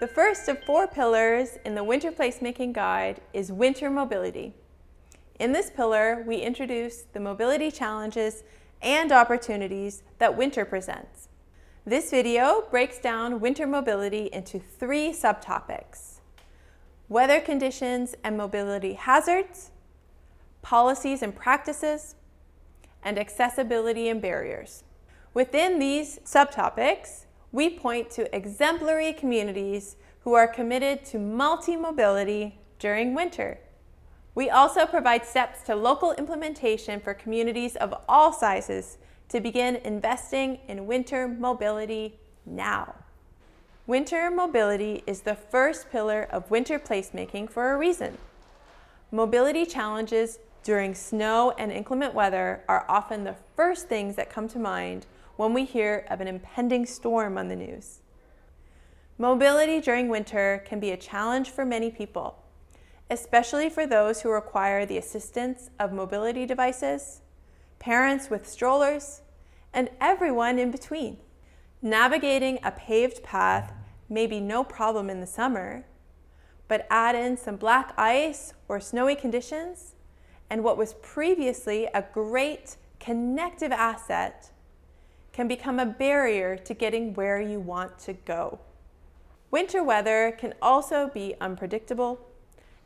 The first of 4 pillars in the Winter Placemaking Guide is winter mobility. In this pillar, we introduce the mobility challenges and opportunities that winter presents. This video breaks down winter mobility into 3 subtopics: weather conditions and mobility hazards, policies and practices, and accessibility and barriers. Within these subtopics, we point to exemplary communities who are committed to multi-mobility during winter. We also provide steps to local implementation for communities of all sizes to begin investing in winter mobility now. Winter mobility is the first pillar of winter placemaking for a reason. Mobility challenges during snow and inclement weather are often the first things that come to mind when we hear of an impending storm on the news. Mobility during winter can be a challenge for many people, especially for those who require the assistance of mobility devices, parents with strollers, and everyone in between. Navigating a paved path may be no problem in the summer, but add in some black ice or snowy conditions, and what was previously a great connective asset can become a barrier to getting where you want to go. Winter weather can also be unpredictable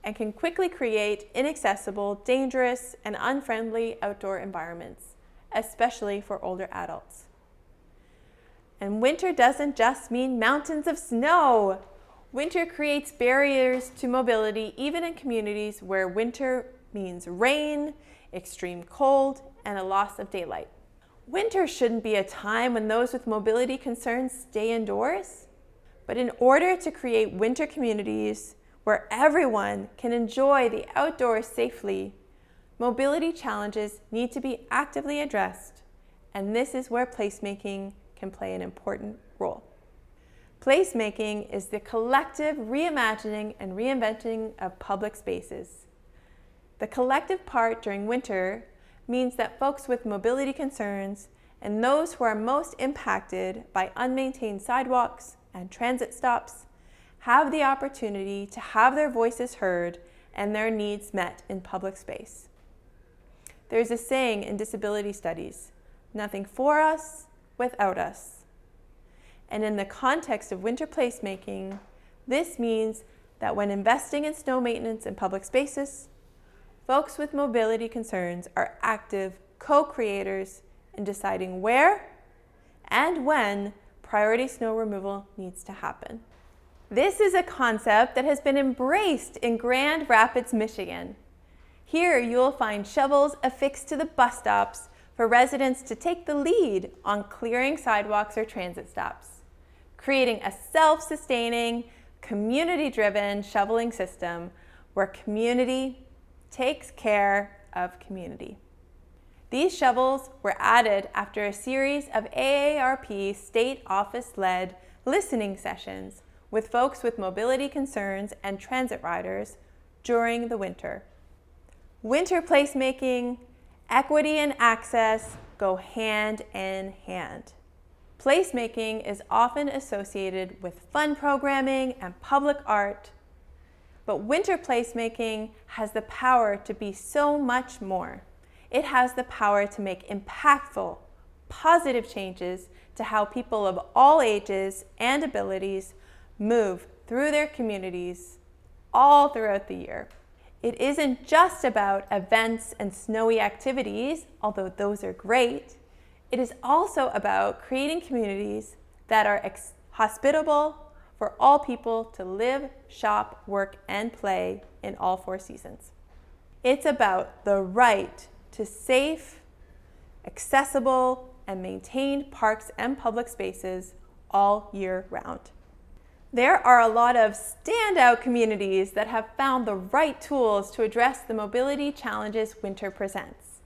and can quickly create inaccessible, dangerous, and unfriendly outdoor environments, especially for older adults. And winter doesn't just mean mountains of snow. Winter creates barriers to mobility even in communities where winter means rain, extreme cold, and a loss of daylight. Winter shouldn't be a time when those with mobility concerns stay indoors, but in order to create winter communities where everyone can enjoy the outdoors safely, mobility challenges need to be actively addressed, and this is where placemaking can play an important role. Placemaking is the collective reimagining and reinventing of public spaces. The collective part during winter means that folks with mobility concerns and those who are most impacted by unmaintained sidewalks and transit stops have the opportunity to have their voices heard and their needs met in public space. There's a saying in disability studies, nothing for us without us. And in the context of winter placemaking, this means that when investing in snow maintenance in public spaces, folks with mobility concerns are active co-creators in deciding where and when priority snow removal needs to happen. This is a concept that has been embraced in Grand Rapids, Michigan. Here you'll find shovels affixed to the bus stops for residents to take the lead on clearing sidewalks or transit stops, creating a self-sustaining, community-driven shoveling system where community takes care of community. These shovels were added after a series of AARP state office-led listening sessions with folks with mobility concerns and transit riders during the winter. Winter placemaking, equity, and access go hand in hand. Placemaking is often associated with fun programming and public art, but winter placemaking has the power to be so much more. It has the power to make impactful, positive changes to how people of all ages and abilities move through their communities all throughout the year. It isn't just about events and snowy activities, although those are great. It is also about creating communities that are hospitable for all people to live, shop, work, and play in all 4 seasons. It's about the right to safe, accessible, and maintained parks and public spaces all year round. There are a lot of standout communities that have found the right tools to address the mobility challenges winter presents.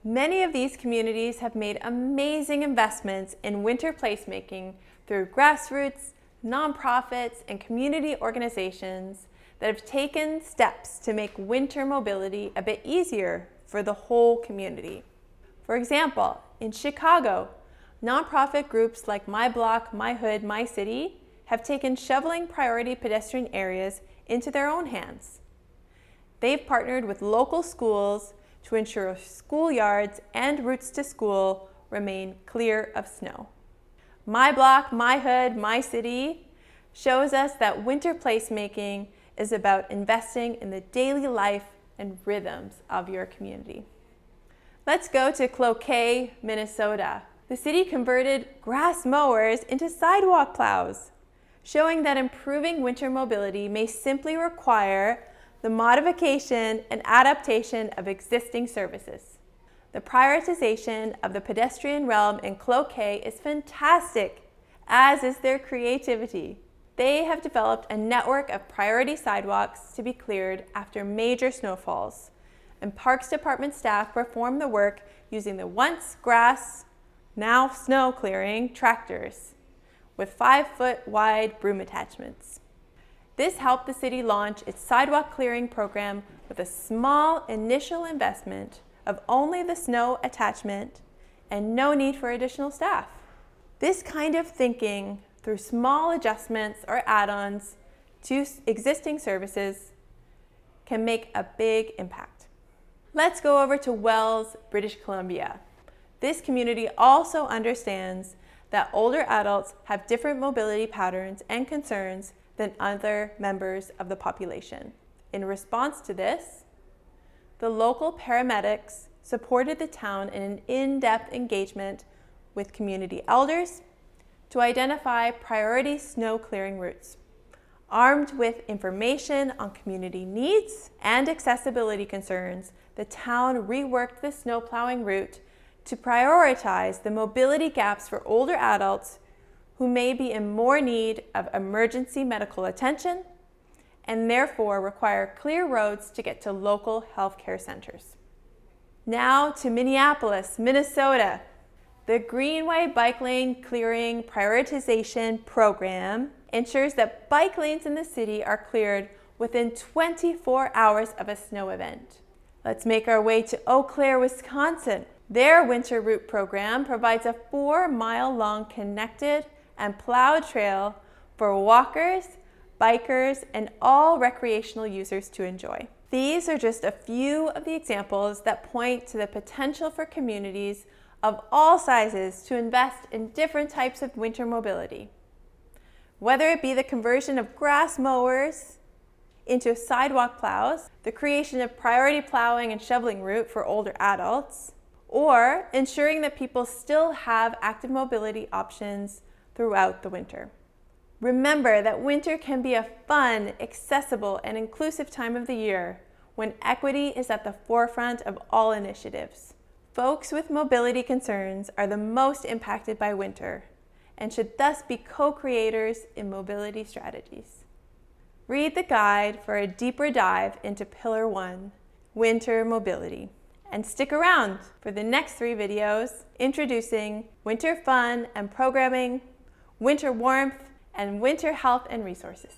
Many of these communities have made amazing investments in winter placemaking through grassroots, nonprofits, and community organizations that have taken steps to make winter mobility a bit easier for the whole community. For example, in Chicago, nonprofit groups like My Block, My Hood, My City have taken shoveling priority pedestrian areas into their own hands. They've partnered with local schools to ensure schoolyards and routes to school remain clear of snow. My Block, My Hood, My City shows us that winter placemaking is about investing in the daily life and rhythms of your community. Let's go to Cloquet, Minnesota. The city converted grass mowers into sidewalk plows, showing that improving winter mobility may simply require the modification and adaptation of existing services. The prioritization of the pedestrian realm in Cloquet is fantastic, as is their creativity. They have developed a network of priority sidewalks to be cleared after major snowfalls, and Parks Department staff perform the work using the once grass, now snow clearing tractors with 5-foot wide broom attachments. This helped the city launch its sidewalk clearing program with a small initial investment of only the snow attachment and no need for additional staff. This kind of thinking through small adjustments or add-ons to existing services can make a big impact. Let's go over to Wells, British Columbia. This community also understands that older adults have different mobility patterns and concerns than other members of the population. In response to this, the local paramedics supported the town in an in-depth engagement with community elders to identify priority snow clearing routes. Armed with information on community needs and accessibility concerns, the town reworked the snow plowing route to prioritize the mobility gaps for older adults who may be in more need of emergency medical attention and therefore require clear roads to get to local healthcare centers. Now to Minneapolis, Minnesota. The Greenway Bike Lane Clearing Prioritization Program ensures that bike lanes in the city are cleared within 24 hours of a snow event. Let's make our way to Eau Claire, Wisconsin. Their winter route program provides a 4-mile-long connected and plowed trail for walkers, bikers, and all recreational users to enjoy. These are just a few of the examples that point to the potential for communities of all sizes to invest in different types of winter mobility. Whether it be the conversion of grass mowers into sidewalk plows, the creation of priority plowing and shoveling route for older adults, or ensuring that people still have active mobility options throughout the winter. Remember that winter can be a fun, accessible, and inclusive time of the year when equity is at the forefront of all initiatives. Folks with mobility concerns are the most impacted by winter and should thus be co-creators in mobility strategies. Read the guide for a deeper dive into Pillar 1, Winter Mobility. And stick around for the next 3 videos introducing winter fun and programming, winter warmth, and winter health and resources.